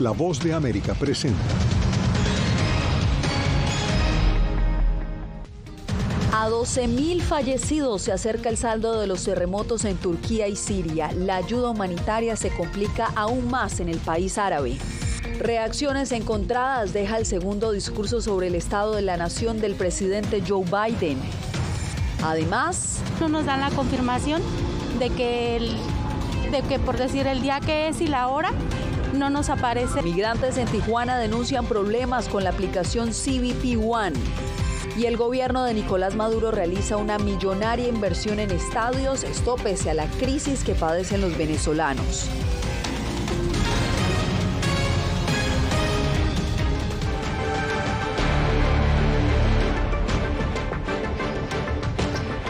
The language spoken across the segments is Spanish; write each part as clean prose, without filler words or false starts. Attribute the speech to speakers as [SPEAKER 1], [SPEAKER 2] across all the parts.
[SPEAKER 1] La Voz de América presenta.
[SPEAKER 2] A 12.000 fallecidos se acerca el saldo de los terremotos en Turquía y Siria. La ayuda humanitaria se complica aún más en el país árabe. Reacciones encontradas deja el segundo discurso sobre el estado de la nación del presidente Joe Biden. Además,
[SPEAKER 3] no nos dan la confirmación de que por decir el día que es y la hora, no nos aparece.
[SPEAKER 2] Migrantes en Tijuana denuncian problemas con la aplicación CBP One. Y el gobierno de Nicolás Maduro realiza una millonaria inversión en estadios, esto pese a la crisis que padecen los venezolanos.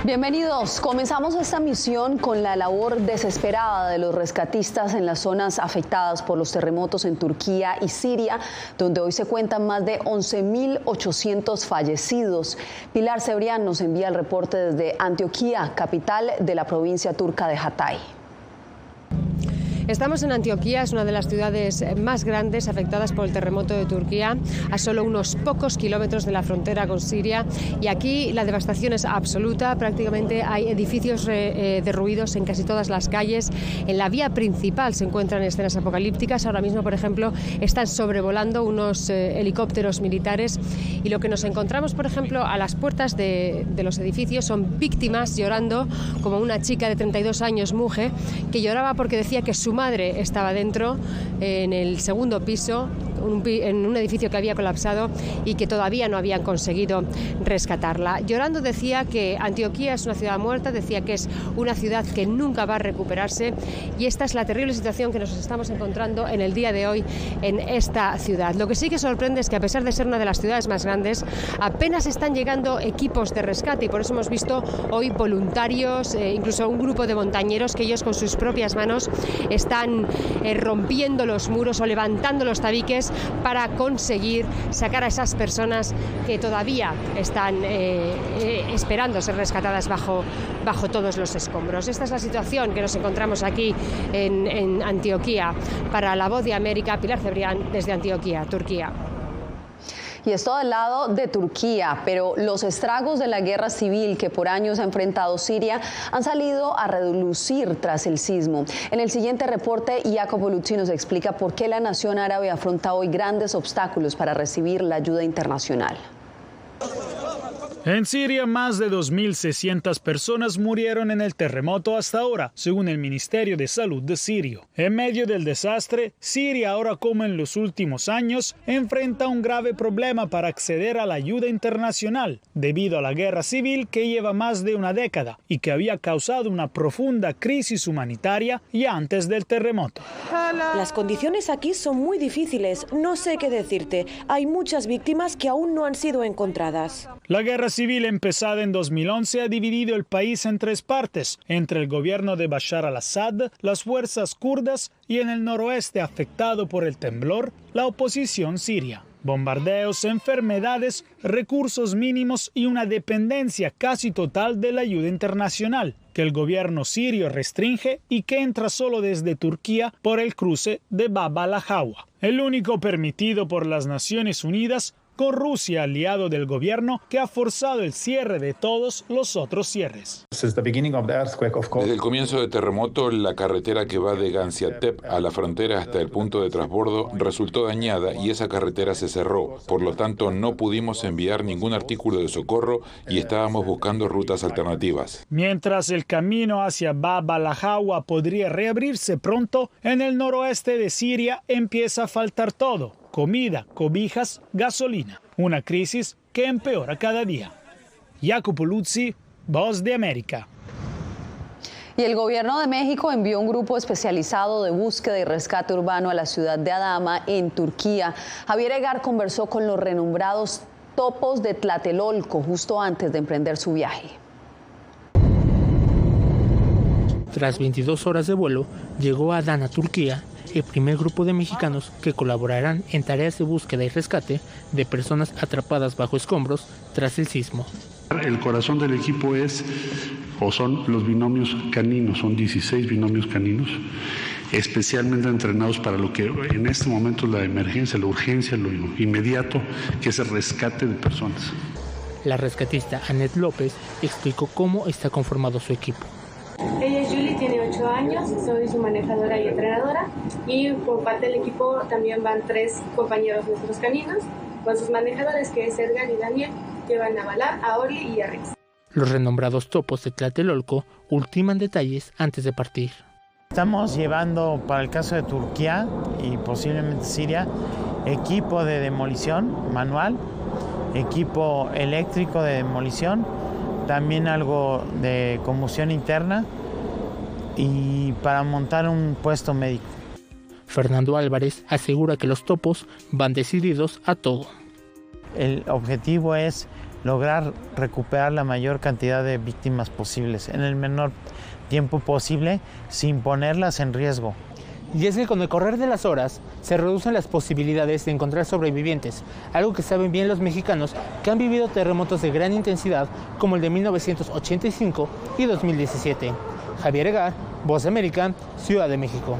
[SPEAKER 2] Bienvenidos. Comenzamos esta misión con la labor desesperada de los rescatistas en las zonas afectadas por los terremotos en Turquía y Siria, donde hoy se cuentan más de 11.800 fallecidos. Pilar Cebrián nos envía el reporte desde Antioquía, capital de la provincia turca de Hatay.
[SPEAKER 4] Estamos en Antioquía, es una de las ciudades más grandes afectadas por el terremoto de Turquía, a solo unos pocos kilómetros de la frontera con Siria, y aquí la devastación es absoluta. Prácticamente hay edificios derruidos en casi todas las calles. En la vía principal se encuentran escenas apocalípticas. Ahora mismo, por ejemplo, están sobrevolando unos helicópteros militares, y lo que nos encontramos, por ejemplo, a las puertas de los edificios son víctimas llorando, como una chica de 32 años, Muge, que lloraba porque decía que su madre estaba dentro, en el segundo piso, en un edificio que había colapsado y que todavía no habían conseguido rescatarla. Llorando decía que Antioquía es una ciudad muerta, decía que es una ciudad que nunca va a recuperarse, y esta es la terrible situación que nos estamos encontrando en el día de hoy en esta ciudad. Lo que sí que sorprende es que, a pesar de ser una de las ciudades más grandes, apenas están llegando equipos de rescate, y por eso hemos visto hoy voluntarios, incluso un grupo de montañeros, que ellos con sus propias manos están rompiendo los muros o levantando los tabiques para conseguir sacar a esas personas que todavía están esperando ser rescatadas bajo todos los escombros. Esta es la situación que nos encontramos aquí en Antioquía. Para La Voz de América, Pilar Cebrián, desde Antioquía, Turquía.
[SPEAKER 2] Y esto del lado de Turquía, pero los estragos de la guerra civil que por años ha enfrentado Siria han salido a relucir tras el sismo. En el siguiente reporte, Jacopo Luzzi nos explica por qué la nación árabe afronta hoy grandes obstáculos para recibir la ayuda internacional.
[SPEAKER 5] En Siria, más de 2.600 personas murieron en el terremoto hasta ahora, según el Ministerio de Salud de Sirio. En medio del desastre, Siria, ahora como en los últimos años, enfrenta un grave problema para acceder a la ayuda internacional, debido a la guerra civil que lleva más de una década y que había causado una profunda crisis humanitaria ya antes del terremoto.
[SPEAKER 6] Las condiciones aquí son muy difíciles, no sé qué decirte. Hay muchas víctimas que aún no han sido encontradas.
[SPEAKER 5] La guerra civil empezada en 2011 ha dividido el país en tres partes, entre el gobierno de Bashar al-Assad, las fuerzas kurdas y, en el noroeste afectado por el temblor, la oposición siria. Bombardeos, enfermedades, recursos mínimos y una dependencia casi total de la ayuda internacional, que el gobierno sirio restringe y que entra solo desde Turquía por el cruce de Bab al-Hawa, el único permitido por las Naciones Unidas, con Rusia aliado del gobierno, que ha forzado el cierre de todos los otros cierres.
[SPEAKER 7] Desde el comienzo del terremoto, la carretera que va de Gaziantep a la frontera hasta el punto de transbordo resultó dañada y esa carretera se cerró. Por lo tanto, no pudimos enviar ningún artículo de socorro y estábamos buscando rutas alternativas.
[SPEAKER 5] Mientras el camino hacia Bab al-Hawa podría reabrirse pronto, en el noroeste de Siria empieza a faltar todo: comida, cobijas, gasolina. Una crisis que empeora cada día. Jacopo Luzzi, Voz de América.
[SPEAKER 2] Y el gobierno de México envió un grupo especializado de búsqueda y rescate urbano a la ciudad de Adama, en Turquía. Javier Egar conversó con los renombrados topos de Tlatelolco justo antes de emprender su viaje.
[SPEAKER 8] Tras 22 horas de vuelo, llegó a Adana, Turquía, el primer grupo de mexicanos que colaborarán en tareas de búsqueda y rescate de personas atrapadas bajo escombros tras el sismo.
[SPEAKER 9] El corazón del equipo son los binomios caninos, son 16 binomios caninos, especialmente entrenados para lo que en este momento es la emergencia, la urgencia, lo inmediato, que es el rescate de personas.
[SPEAKER 8] La rescatista Annette López explicó cómo está conformado su equipo.
[SPEAKER 1] Ella es Julie, tiene 8 años, soy su manejadora y entrenadora, y por parte del equipo también van 3 compañeros nuestros caninos, con sus manejadores, que es Edgar y Daniel, que van a Bala, a Orly y a Rix.
[SPEAKER 8] Los renombrados topos de Tlatelolco ultiman detalles antes de partir.
[SPEAKER 10] Estamos llevando, para el caso de Turquía y posiblemente Siria, equipo de demolición manual, equipo eléctrico de demolición, también algo de combustión interna y para montar un puesto médico.
[SPEAKER 8] Fernando Álvarez asegura que los topos van decididos a todo.
[SPEAKER 10] El objetivo es lograr recuperar la mayor cantidad de víctimas posibles en el menor tiempo posible sin ponerlas en riesgo.
[SPEAKER 8] Y es que con el correr de las horas se reducen las posibilidades de encontrar sobrevivientes, algo que saben bien los mexicanos que han vivido terremotos de gran intensidad como el de 1985 y 2017. Javier Egar, Voz de América, Ciudad de México.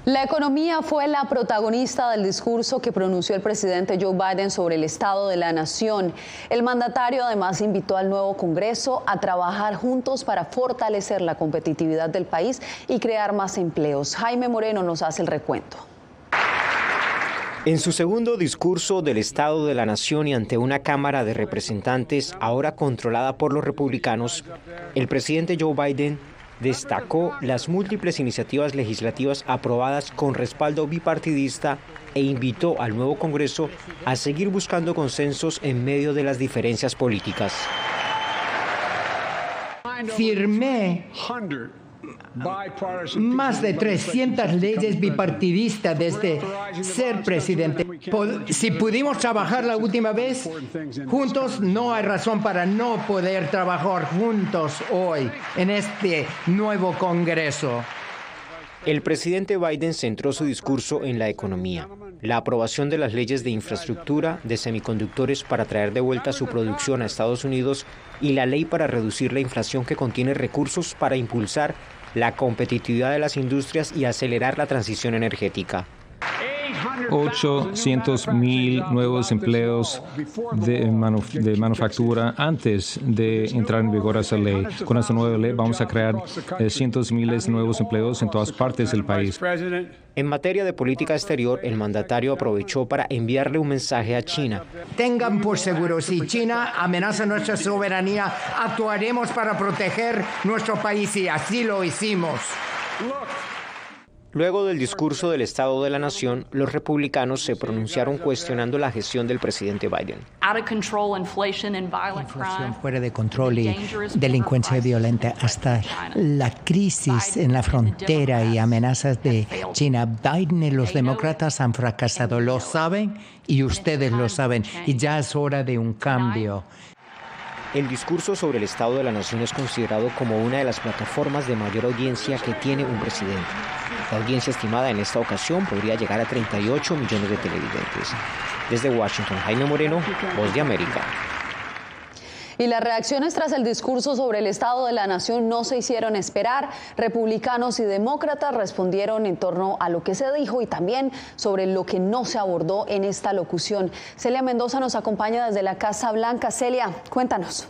[SPEAKER 2] La economía fue la protagonista del discurso que pronunció el presidente Joe Biden sobre el estado de la nación. El mandatario además invitó al nuevo Congreso a trabajar juntos para fortalecer la competitividad del país y crear más empleos. Jaime Moreno nos hace el recuento.
[SPEAKER 11] En su segundo discurso del Estado de la Nación y ante una Cámara de Representantes ahora controlada por los republicanos, el presidente Joe Biden destacó las múltiples iniciativas legislativas aprobadas con respaldo bipartidista e invitó al nuevo Congreso a seguir buscando consensos en medio de las diferencias políticas.
[SPEAKER 12] Firmé más de 300 leyes bipartidistas desde ser presidente. Si pudimos trabajar la última vez juntos, no hay razón para no poder trabajar juntos hoy en este nuevo Congreso.
[SPEAKER 11] El presidente Biden centró su discurso en la economía, la aprobación de las leyes de infraestructura de semiconductores para traer de vuelta su producción a Estados Unidos y la ley para reducir la inflación que contiene recursos para impulsar la competitividad de las industrias y acelerar la transición energética.
[SPEAKER 13] 800,000 nuevos empleos de manufactura antes de entrar en vigor esa ley. Con esta nueva ley vamos a crear cientos de miles de nuevos empleos en todas partes del país.
[SPEAKER 11] En materia de política exterior, el mandatario aprovechó para enviarle un mensaje a China.
[SPEAKER 12] Tengan por seguro, si China amenaza nuestra soberanía, actuaremos para proteger nuestro país y así lo hicimos.
[SPEAKER 11] Luego del discurso del Estado de la Nación, los republicanos se pronunciaron cuestionando la gestión del presidente Biden.
[SPEAKER 14] Inflación fuera de control y delincuencia violenta, hasta la crisis en la frontera y amenazas de China. Biden y los demócratas han fracasado, lo saben y ustedes lo saben, y ya es hora de un cambio.
[SPEAKER 11] El discurso sobre el Estado de la Nación es considerado como una de las plataformas de mayor audiencia que tiene un presidente. La audiencia estimada en esta ocasión podría llegar a 38 millones de televidentes. Desde Washington, Jaime Moreno, Voz de América.
[SPEAKER 2] Y las reacciones tras el discurso sobre el Estado de la Nación no se hicieron esperar. Republicanos y demócratas respondieron en torno a lo que se dijo y también sobre lo que no se abordó en esta locución. Celia Mendoza nos acompaña desde la Casa Blanca. Celia, cuéntanos.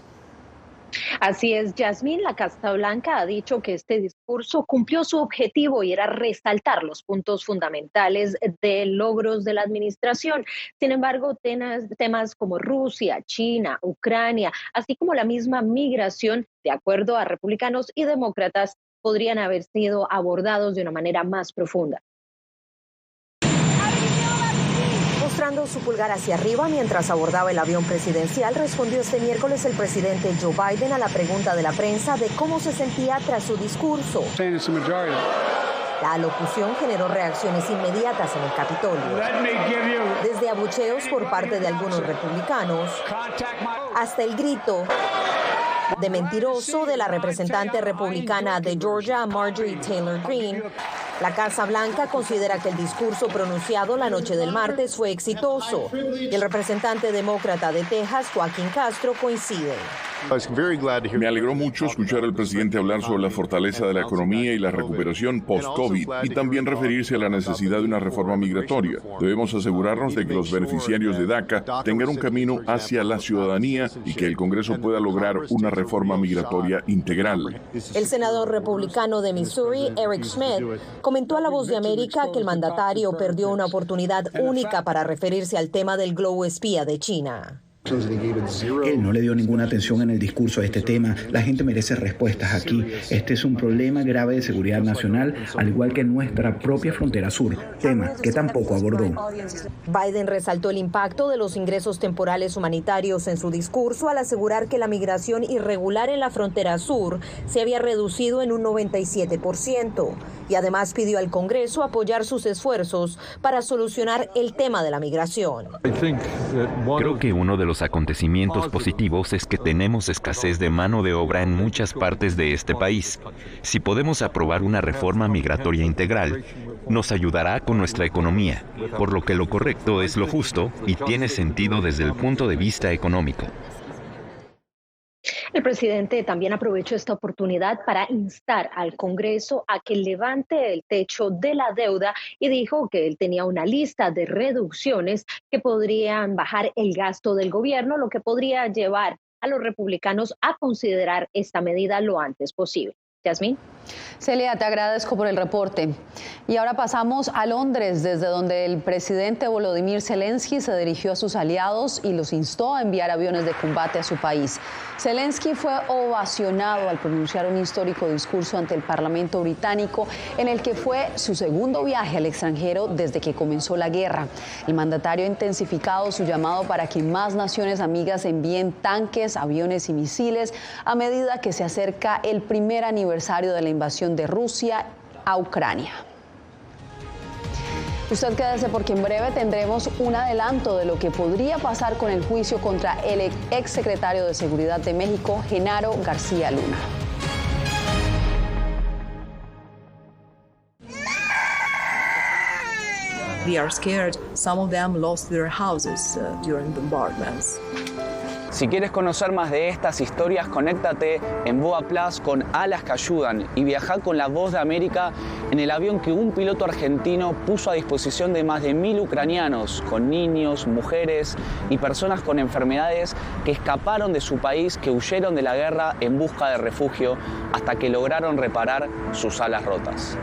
[SPEAKER 15] Así es, Yasmín, la Casa Blanca ha dicho que este discurso cumplió su objetivo y era resaltar los puntos fundamentales de logros de la administración. Sin embargo, temas como Rusia, China, Ucrania, así como la misma migración, de acuerdo a republicanos y demócratas, podrían haber sido abordados de una manera más profunda.
[SPEAKER 16] Mostrando su pulgar hacia arriba mientras abordaba el avión presidencial, respondió este miércoles el presidente Joe Biden a la pregunta de la prensa de cómo se sentía tras su discurso. La alocución generó reacciones inmediatas en el Capitolio, desde abucheos por parte de algunos republicanos hasta el grito de mentiroso de la representante republicana de Georgia, Marjorie Taylor Greene, La Casa Blanca considera que el discurso pronunciado la noche del martes fue exitoso y el representante demócrata de Texas, Joaquín Castro, coincide.
[SPEAKER 17] Me alegró mucho escuchar al presidente hablar sobre la fortaleza de la economía y la recuperación post-COVID y también referirse a la necesidad de una reforma migratoria. Debemos asegurarnos de que los beneficiarios de DACA tengan un camino hacia la ciudadanía y que el Congreso pueda lograr una reforma migratoria integral.
[SPEAKER 16] El senador republicano de Missouri, Eric Schmidt, comentó a La Voz de América que el mandatario perdió una oportunidad única para referirse al tema del globo espía de China.
[SPEAKER 18] Él no le dio ninguna atención en el discurso a este tema. La gente merece respuestas aquí. Este es un problema grave de seguridad nacional, al igual que nuestra propia frontera sur, tema que tampoco abordó.
[SPEAKER 16] Biden resaltó el impacto de los ingresos temporales humanitarios en su discurso al asegurar que la migración irregular en la frontera sur se había reducido en un 97%. Y además pidió al Congreso apoyar sus esfuerzos para solucionar el tema de la migración.
[SPEAKER 19] Creo que uno de los acontecimientos positivos es que tenemos escasez de mano de obra en muchas partes de este país. Si podemos aprobar una reforma migratoria integral, nos ayudará con nuestra economía, por lo que lo correcto es lo justo y tiene sentido desde el punto de vista económico.
[SPEAKER 15] El presidente también aprovechó esta oportunidad para instar al Congreso a que levante el techo de la deuda y dijo que él tenía una lista de reducciones que podrían bajar el gasto del gobierno, lo que podría llevar a los republicanos a considerar esta medida lo antes posible. Yasmín.
[SPEAKER 2] Celia, te agradezco por el reporte. Y ahora pasamos a Londres, desde donde el presidente Volodymyr Zelensky se dirigió a sus aliados y los instó a enviar aviones de combate a su país. Zelensky fue ovacionado al pronunciar un histórico discurso ante el Parlamento británico, en el que fue su segundo viaje al extranjero desde que comenzó la guerra. El mandatario ha intensificado su llamado para que más naciones amigas envíen tanques, aviones y misiles a medida que se acerca el primer aniversario de la invasión de Rusia a Ucrania. Usted quédese porque en breve tendremos un adelanto de lo que podría pasar con el juicio contra el exsecretario de Seguridad de México, Genaro García Luna.
[SPEAKER 20] We are scared. Some of them lost their houses during bombardments.
[SPEAKER 21] Si quieres conocer más de estas historias, conéctate en Boa Plus con Alas que Ayudan y viaja con La Voz de América en el avión que un piloto argentino puso a disposición de más de 1000 ucranianos, con niños, mujeres y personas con enfermedades que escaparon de su país, que huyeron de la guerra en busca de refugio hasta que lograron reparar sus alas rotas.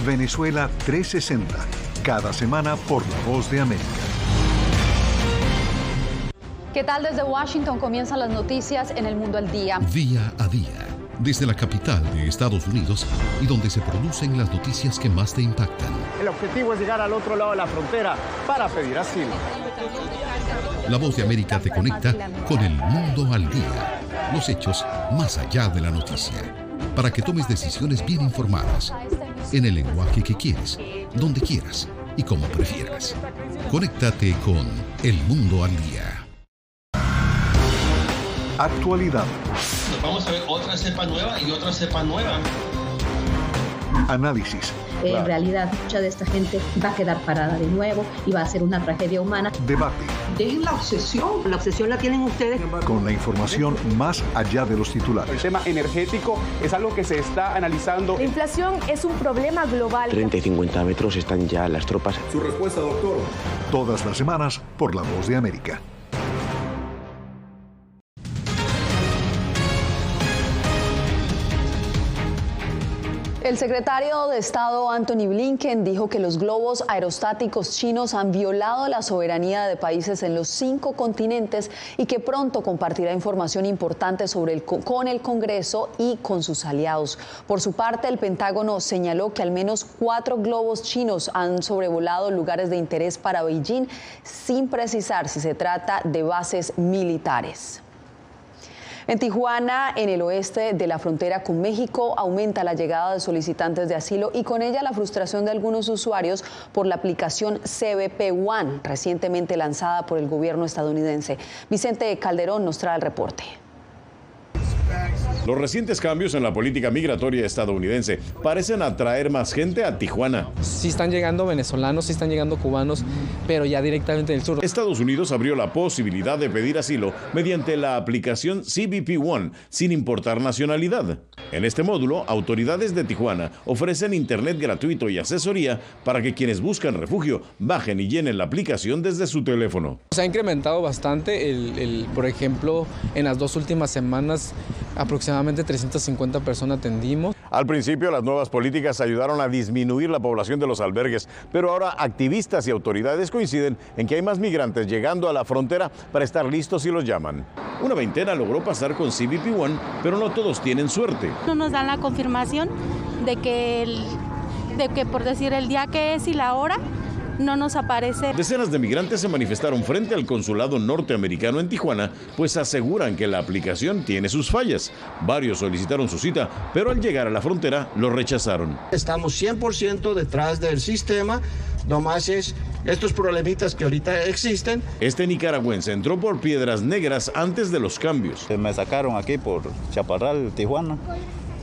[SPEAKER 22] Venezuela 360, cada semana por La Voz de América.
[SPEAKER 2] ¿Qué tal? Desde Washington comienzan las noticias en El Mundo al Día.
[SPEAKER 23] Día a día, desde la capital de Estados Unidos y donde se producen las noticias que más te impactan.
[SPEAKER 24] El objetivo es llegar al otro lado de la frontera para pedir asilo.
[SPEAKER 23] La Voz de América te conecta con El Mundo al Día. Los hechos más allá de la noticia, para que tomes decisiones bien informadas, en el lenguaje que quieres, donde quieras y como prefieras. Conéctate con El Mundo al Día.
[SPEAKER 22] Actualidad.
[SPEAKER 25] Vamos a ver otra cepa nueva y otra cepa nueva.
[SPEAKER 22] Análisis.
[SPEAKER 26] En realidad, mucha de esta gente va a quedar parada de nuevo y va a ser una tragedia humana.
[SPEAKER 22] Debate.
[SPEAKER 26] Dejen la obsesión. La obsesión la tienen ustedes.
[SPEAKER 22] Con la información más allá de los titulares.
[SPEAKER 24] El tema energético es algo que se está analizando.
[SPEAKER 27] La inflación es un problema global.
[SPEAKER 28] 30 y 50 metros están ya las tropas.
[SPEAKER 22] Su respuesta, doctor. Todas las semanas por La Voz de América.
[SPEAKER 2] El secretario de Estado Antony Blinken dijo que los globos aerostáticos chinos han violado la soberanía de países en los 5 continentes y que pronto compartirá información importante con el Congreso y con sus aliados. Por su parte, el Pentágono señaló que al menos 4 globos chinos han sobrevolado lugares de interés para Beijing, sin precisar si se trata de bases militares. En Tijuana, en el oeste de la frontera con México, aumenta la llegada de solicitantes de asilo y con ella la frustración de algunos usuarios por la aplicación CBP One, recientemente lanzada por el gobierno estadounidense. Vicente Calderón nos trae el reporte.
[SPEAKER 1] Los recientes cambios en la política migratoria estadounidense parecen atraer más gente a Tijuana.
[SPEAKER 3] Sí están llegando venezolanos, sí están llegando cubanos, pero ya directamente del sur.
[SPEAKER 1] Estados Unidos abrió la posibilidad de pedir asilo mediante la aplicación CBP One, sin importar nacionalidad. En este módulo, autoridades de Tijuana ofrecen internet gratuito y asesoría para que quienes buscan refugio bajen y llenen la aplicación desde su teléfono.
[SPEAKER 3] Se ha incrementado bastante, por ejemplo, en las 2 últimas semanas aproximadamente 350 personas atendimos.
[SPEAKER 1] Al principio, las nuevas políticas ayudaron a disminuir la población de los albergues, pero ahora activistas y autoridades coinciden en que hay más migrantes llegando a la frontera para estar listos si los llaman. Una veintena logró pasar con CBP One, pero no todos tienen suerte.
[SPEAKER 4] No nos dan la confirmación de que por decir el día que es y la hora, no nos aparece.
[SPEAKER 1] Decenas de migrantes se manifestaron frente al consulado norteamericano en Tijuana, pues aseguran que la aplicación tiene sus fallas. Varios solicitaron su cita, pero al llegar a la frontera lo rechazaron.
[SPEAKER 5] Estamos 100% detrás del sistema, nomás es estos problemitas que ahorita existen.
[SPEAKER 1] Este nicaragüense entró por Piedras Negras antes de los cambios.
[SPEAKER 6] Me sacaron aquí por Chaparral, Tijuana,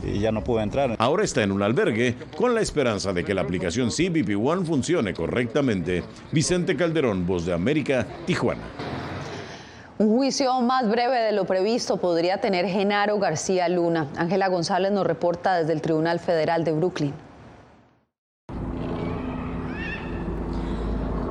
[SPEAKER 6] y ya no pude entrar.
[SPEAKER 1] Ahora está en un albergue con la esperanza de que la aplicación CBP One funcione correctamente. Vicente Calderón, Voz de América, Tijuana.
[SPEAKER 2] Un juicio más breve de lo previsto podría tener Genaro García Luna. Ángela González nos reporta desde el Tribunal Federal de Brooklyn.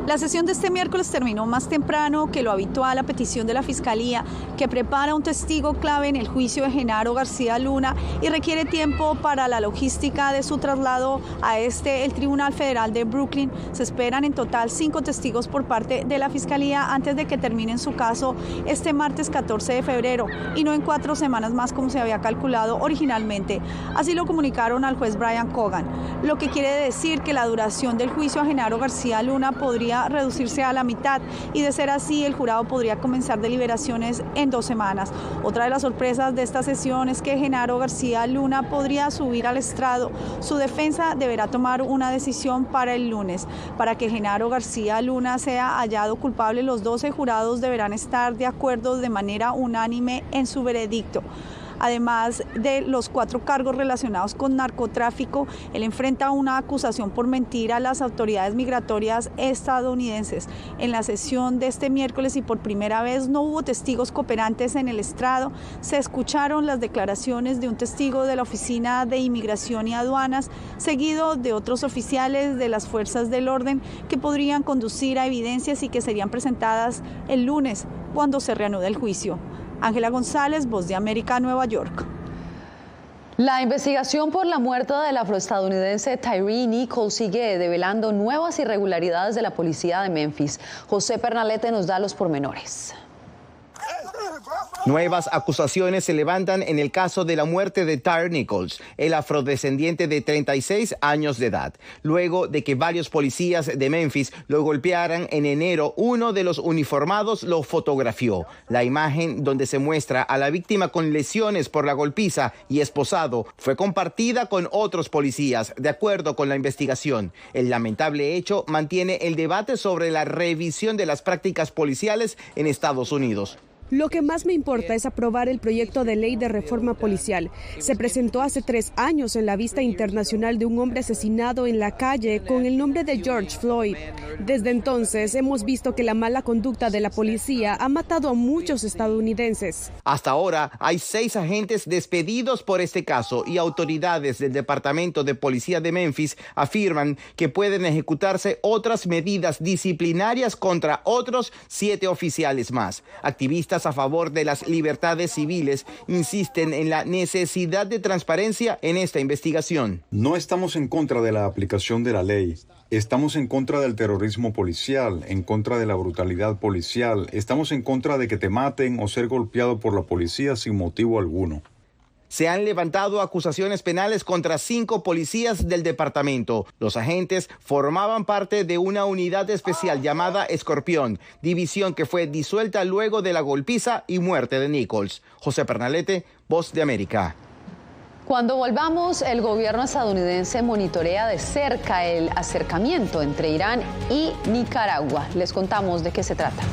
[SPEAKER 7] La sesión de este miércoles terminó más temprano que lo habitual a petición de la Fiscalía, que prepara un testigo clave en el juicio de Genaro García Luna y requiere tiempo para la logística de su traslado a el Tribunal Federal de Brooklyn. Se esperan en total 5 testigos por parte de la Fiscalía antes de que terminen su caso este martes 14 de febrero y no en 4 semanas más como se había calculado originalmente. Así lo comunicaron al juez Brian Cogan, lo que quiere decir que la duración del juicio a Genaro García Luna podría reducirse a la mitad y de ser así el jurado podría comenzar deliberaciones en 2 semanas. Otra de las sorpresas de esta sesión es que Genaro García Luna podría subir al estrado. Su defensa deberá tomar una decisión para el lunes. Para que Genaro García Luna sea hallado culpable, los 12 jurados deberán estar de acuerdo de manera unánime en su veredicto. Además de los 4 cargos relacionados con narcotráfico, él enfrenta una acusación por mentir a las autoridades migratorias estadounidenses. En la sesión de este miércoles y por primera vez no hubo testigos cooperantes en el estrado. Se escucharon las declaraciones de un testigo de la Oficina de Inmigración y Aduanas, seguido de otros oficiales de las fuerzas del orden que podrían conducir a evidencias y que serían presentadas el lunes cuando se reanude el juicio. Ángela González, Voz de América, Nueva York.
[SPEAKER 2] La investigación por la muerte del afroestadounidense Tyre Nichols sigue develando nuevas irregularidades de la policía de Memphis. José Pernalete nos da los pormenores.
[SPEAKER 9] Nuevas acusaciones se levantan en el caso de la muerte de Tyre Nichols, el afrodescendiente de 36 años de edad. Luego de que varios policías de Memphis lo golpearan en enero, uno de los uniformados lo fotografió. La imagen donde se muestra a la víctima con lesiones por la golpiza y esposado fue compartida con otros policías, de acuerdo con la investigación. El lamentable hecho mantiene el debate sobre la revisión de las prácticas policiales en Estados Unidos.
[SPEAKER 10] Lo que más me importa es aprobar el proyecto de ley de reforma policial. Se presentó hace 3 años en la vista internacional de un hombre asesinado en la calle con el nombre de George Floyd. Desde entonces hemos visto que la mala conducta de la policía ha matado a muchos estadounidenses.
[SPEAKER 9] Hasta ahora hay 6 agentes despedidos por este caso y autoridades del Departamento de Policía de Memphis afirman que pueden ejecutarse otras medidas disciplinarias contra otros 7 oficiales más. Activistas a favor de las libertades civiles insisten en la necesidad de transparencia en esta investigación.
[SPEAKER 29] No estamos en contra de la aplicación de la ley. Estamos en contra del terrorismo policial, en contra de la brutalidad policial. Estamos en contra de que te maten o ser golpeado por la policía sin motivo alguno.
[SPEAKER 9] Se han levantado acusaciones penales contra 5 policías del departamento. Los agentes formaban parte de una unidad especial llamada Escorpión, división que fue disuelta luego de la golpiza y muerte de Nichols. José Pernalete, Voz de América.
[SPEAKER 2] Cuando volvamos, el gobierno estadounidense monitorea de cerca el acercamiento entre Irán y Nicaragua. Les contamos de qué se trata.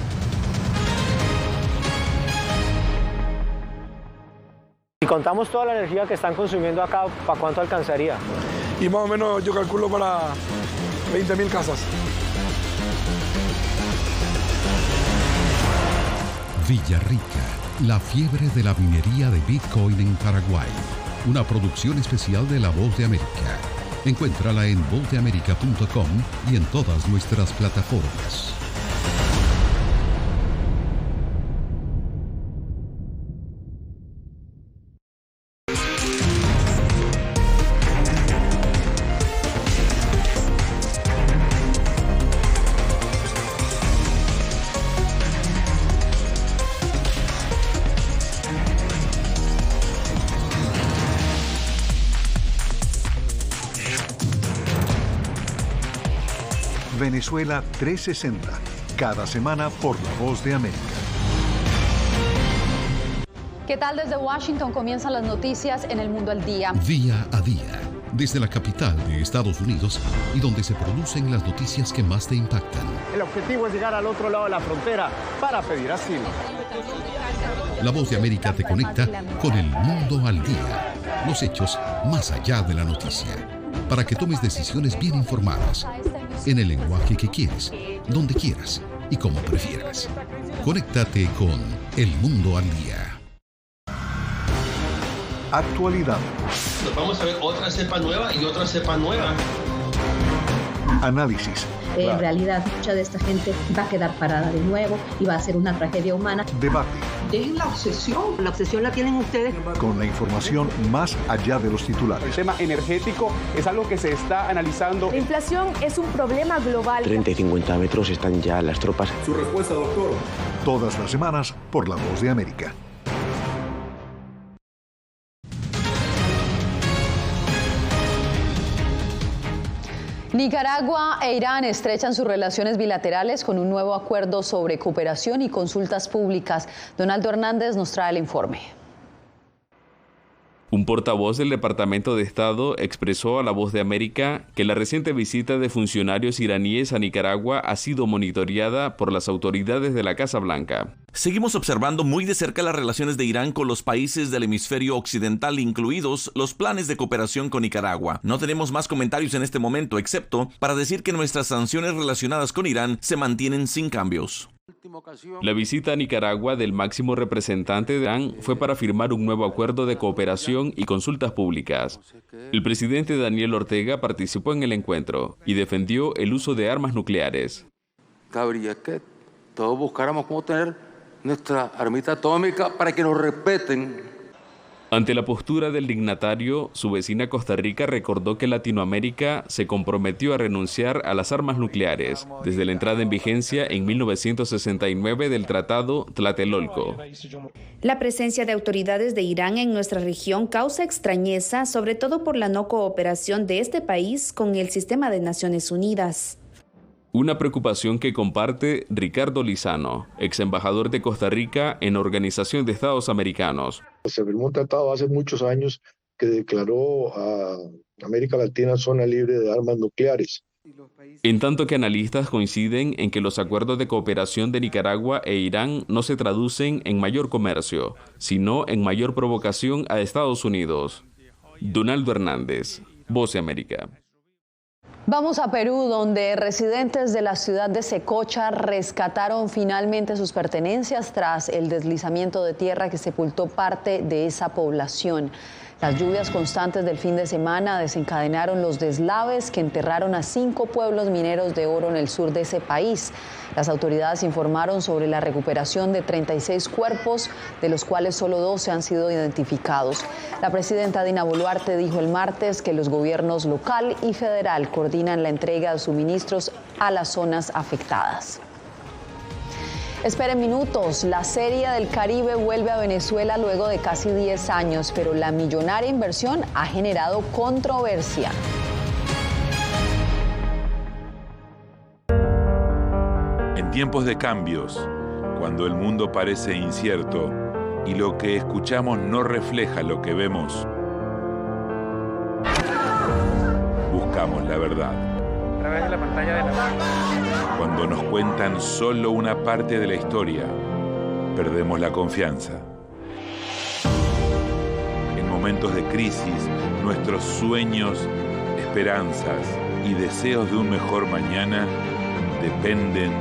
[SPEAKER 8] Si contamos toda la energía que están consumiendo acá, ¿para cuánto alcanzaría?
[SPEAKER 11] Y más o menos yo calculo para 20.000 casas.
[SPEAKER 23] Villarrica, la fiebre de la minería de Bitcoin en Paraguay. Una producción especial de La Voz de América. Encuéntrala en vozdeamerica.com y en todas nuestras plataformas.
[SPEAKER 22] Venezuela 360, cada semana por La Voz de América.
[SPEAKER 2] ¿Qué tal? Desde Washington comienzan las noticias en El Mundo al Día.
[SPEAKER 23] Día a día, desde la capital de Estados Unidos y donde se producen las noticias que más te impactan.
[SPEAKER 24] El objetivo es llegar al otro lado de la frontera para pedir asilo.
[SPEAKER 23] La Voz de América te conecta con El Mundo al Día. Los hechos más allá de la noticia. Para que tomes decisiones bien informadas. En el lenguaje que quieres, donde quieras y como prefieras. Conéctate con El Mundo al Día.
[SPEAKER 22] Actualidad.
[SPEAKER 25] Nos vamos a ver otra cepa nueva y otra cepa nueva.
[SPEAKER 22] Análisis.
[SPEAKER 26] En realidad, mucha de esta gente va a quedar parada de nuevo y va a ser una tragedia humana.
[SPEAKER 22] Debate.
[SPEAKER 12] Dejen la obsesión. La obsesión la tienen ustedes.
[SPEAKER 22] Con la información más allá de los titulares.
[SPEAKER 13] El tema energético es algo que se está analizando.
[SPEAKER 27] La inflación es un problema global.
[SPEAKER 28] 30 y 50 metros están ya las tropas.
[SPEAKER 12] Su respuesta, doctor.
[SPEAKER 22] Todas las semanas por La Voz de América.
[SPEAKER 2] Nicaragua e Irán estrechan sus relaciones bilaterales con un nuevo acuerdo sobre cooperación y consultas públicas. Donaldo Hernández nos trae el informe.
[SPEAKER 14] Un portavoz del Departamento de Estado expresó a La Voz de América que la reciente visita de funcionarios iraníes a Nicaragua ha sido monitoreada por las autoridades de la Casa Blanca.
[SPEAKER 16] Seguimos observando muy de cerca las relaciones de Irán con los países del hemisferio occidental, incluidos los planes de cooperación con Nicaragua. No tenemos más comentarios en este momento, excepto para decir que nuestras sanciones relacionadas con Irán se mantienen sin cambios.
[SPEAKER 14] La visita a Nicaragua del máximo representante de Irán fue para firmar un nuevo acuerdo de cooperación y consultas públicas. El presidente Daniel Ortega participó en el encuentro y defendió el uso de armas nucleares.
[SPEAKER 17] Cabría que todos buscáramos cómo tener nuestra armita atómica para que nos respeten.
[SPEAKER 14] Ante la postura del dignatario, su vecina Costa Rica recordó que Latinoamérica se comprometió a renunciar a las armas nucleares desde la entrada en vigencia en 1969 del Tratado Tlatelolco.
[SPEAKER 18] La presencia de autoridades de Irán en nuestra región causa extrañeza, sobre todo por la no cooperación de este país con el sistema de Naciones Unidas.
[SPEAKER 14] Una preocupación que comparte Ricardo Lizano, ex embajador de Costa Rica en Organización de Estados Americanos.
[SPEAKER 19] Se firmó un tratado hace muchos años que declaró a América Latina zona libre de armas nucleares.
[SPEAKER 14] En tanto que analistas coinciden en que los acuerdos de cooperación de Nicaragua e Irán no se traducen en mayor comercio, sino en mayor provocación a Estados Unidos. Donaldo Hernández, Voz de América.
[SPEAKER 2] Vamos a Perú, donde residentes de la ciudad de Secocha rescataron finalmente sus pertenencias tras el deslizamiento de tierra que sepultó parte de esa población. Las lluvias constantes del fin de semana desencadenaron los deslaves que enterraron a 5 pueblos mineros de oro en el sur de ese país. Las autoridades informaron sobre la recuperación de 36 cuerpos, de los cuales solo 12 han sido identificados. La presidenta Dina Boluarte dijo el martes que los gobiernos local y federal coordinan la entrega de suministros a las zonas afectadas. Esperen minutos, la Serie del Caribe vuelve a Venezuela luego de casi 10 años, pero la millonaria inversión ha generado controversia.
[SPEAKER 1] En tiempos de cambios, cuando el mundo parece incierto y lo que escuchamos no refleja lo que vemos, buscamos la verdad.
[SPEAKER 3] A través de la pantalla de la...
[SPEAKER 1] Cuando nos cuentan solo una parte de la historia, perdemos la confianza. En momentos de crisis, nuestros sueños, esperanzas y deseos de un mejor mañana dependen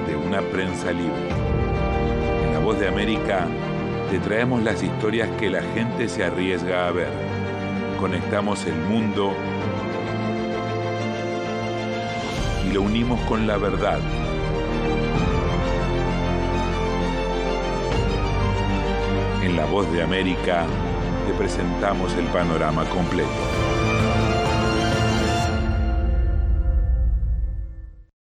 [SPEAKER 1] de una prensa libre. En La Voz de América te traemos las historias que la gente se arriesga a ver. Conectamos el mundo y lo unimos con la verdad. En La Voz de América te presentamos el panorama completo.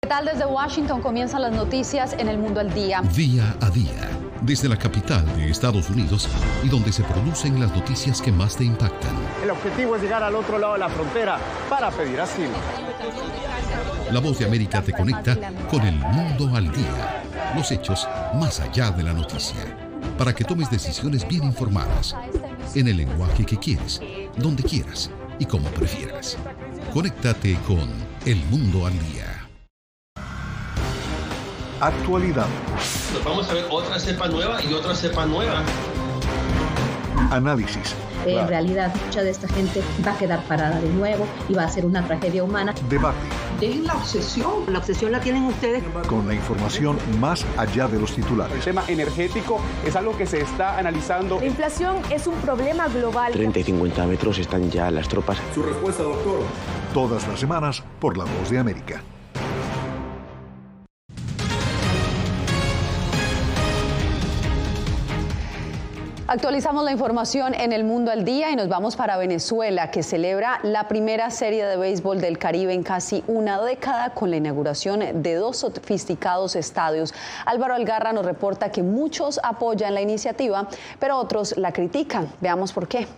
[SPEAKER 2] ¿Qué tal? Desde Washington comienzan las noticias en El Mundo al Día.
[SPEAKER 23] Día a día, desde la capital de Estados Unidos y donde se producen las noticias que más te impactan.
[SPEAKER 24] El objetivo es llegar al otro lado de la frontera para pedir asilo.
[SPEAKER 23] La Voz de América te conecta con el mundo al día. Los hechos más allá de la noticia. Para que tomes decisiones bien informadas. En el lenguaje que quieres, donde quieras y como prefieras. Conéctate con El Mundo al Día.
[SPEAKER 22] Actualidad.
[SPEAKER 25] Nos vamos a ver otra cepa nueva y otra cepa nueva.
[SPEAKER 22] Análisis.
[SPEAKER 26] En realidad, mucha de esta gente va a quedar parada de nuevo y va a ser una tragedia humana.
[SPEAKER 22] Debate.
[SPEAKER 12] Dejen la obsesión la tienen ustedes.
[SPEAKER 22] Con la información más allá de los titulares.
[SPEAKER 13] El tema energético es algo que se está analizando.
[SPEAKER 27] La inflación es un problema global.
[SPEAKER 28] 30 y 50 metros están ya las tropas.
[SPEAKER 12] Su respuesta, doctor.
[SPEAKER 22] Todas las semanas por La Voz de América.
[SPEAKER 2] Actualizamos la información en El Mundo al Día y nos vamos para Venezuela, que celebra la primera serie de béisbol del Caribe en casi una década con la inauguración de 2 sofisticados estadios. Álvaro Algarra nos reporta que muchos apoyan la iniciativa, pero otros la critican. Veamos por qué.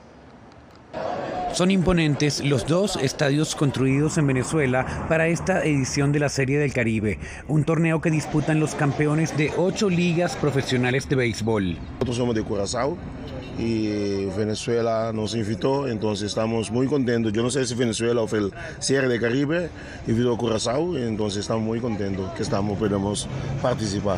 [SPEAKER 4] Son imponentes los 2 estadios construidos en Venezuela para esta edición de la Serie del Caribe, un torneo que disputan los campeones de 8 ligas profesionales de béisbol.
[SPEAKER 5] Nosotros somos de Curazao y Venezuela nos invitó, entonces estamos muy contentos. Yo no sé si Venezuela o el Serie del Caribe invitó a Curazao, entonces estamos muy contentos que podemos participar.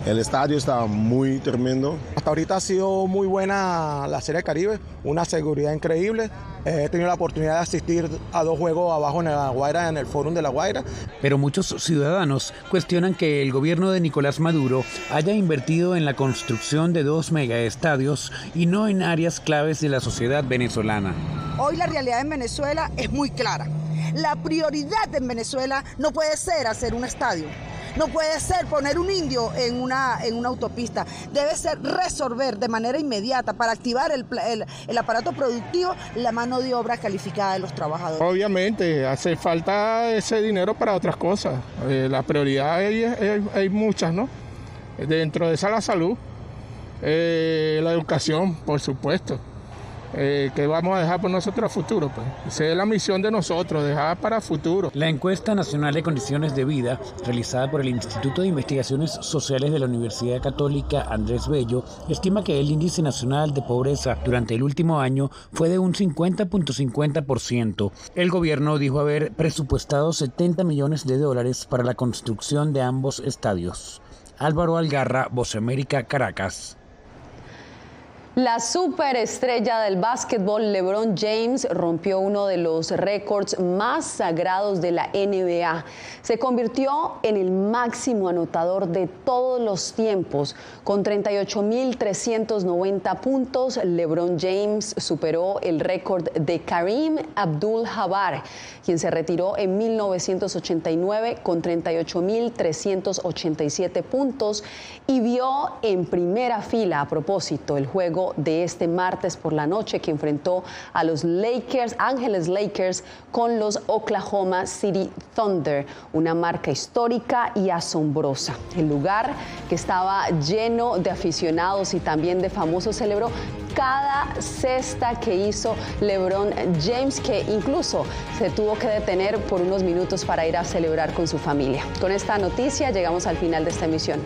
[SPEAKER 5] El estadio está muy tremendo.
[SPEAKER 6] Hasta ahorita ha sido muy buena la Serie del Caribe, una seguridad increíble. He tenido la oportunidad de asistir a 2 juegos abajo en La Guaira, en el Fórum de La Guaira.
[SPEAKER 4] Pero muchos ciudadanos cuestionan que el gobierno de Nicolás Maduro haya invertido en la construcción de 2 megaestadios y no en áreas claves de la sociedad venezolana.
[SPEAKER 7] Hoy la realidad en Venezuela es muy clara. La prioridad en Venezuela no puede ser hacer un estadio. No puede ser poner un indio en una autopista. Debe ser resolver de manera inmediata para activar el aparato productivo la mano de obra calificada de los trabajadores.
[SPEAKER 15] Obviamente hace falta ese dinero para otras cosas. La prioridad hay muchas, ¿no? Dentro de esa la salud, la educación, por supuesto. Que vamos a dejar por nosotros a futuro, pues. Esa es la misión de nosotros, dejar para futuro.
[SPEAKER 4] La encuesta nacional de condiciones de vida, realizada por el Instituto de Investigaciones Sociales de la Universidad Católica Andrés Bello, estima que el índice nacional de pobreza durante el último año fue de un 50.50%. El gobierno dijo haber presupuestado $70 millones para la construcción de ambos estadios. Álvaro Algarra, Voz América, Caracas.
[SPEAKER 2] La superestrella del básquetbol LeBron James rompió uno de los récords más sagrados de la NBA. Se convirtió en el máximo anotador de todos los tiempos. Con 38.390 puntos, LeBron James superó el récord de Kareem Abdul-Jabbar, quien se retiró en 1989 con 38.387 puntos y vio en primera fila, a propósito, el juego juego de este martes por la noche que enfrentó a los Ángeles Lakers con los Oklahoma City Thunder, una marca histórica y asombrosa. El lugar, que estaba lleno de aficionados y también de famosos, celebró cada cesta que hizo LeBron James, que incluso se tuvo que detener por unos minutos para ir a celebrar con su familia. Con esta noticia llegamos al final de esta emisión.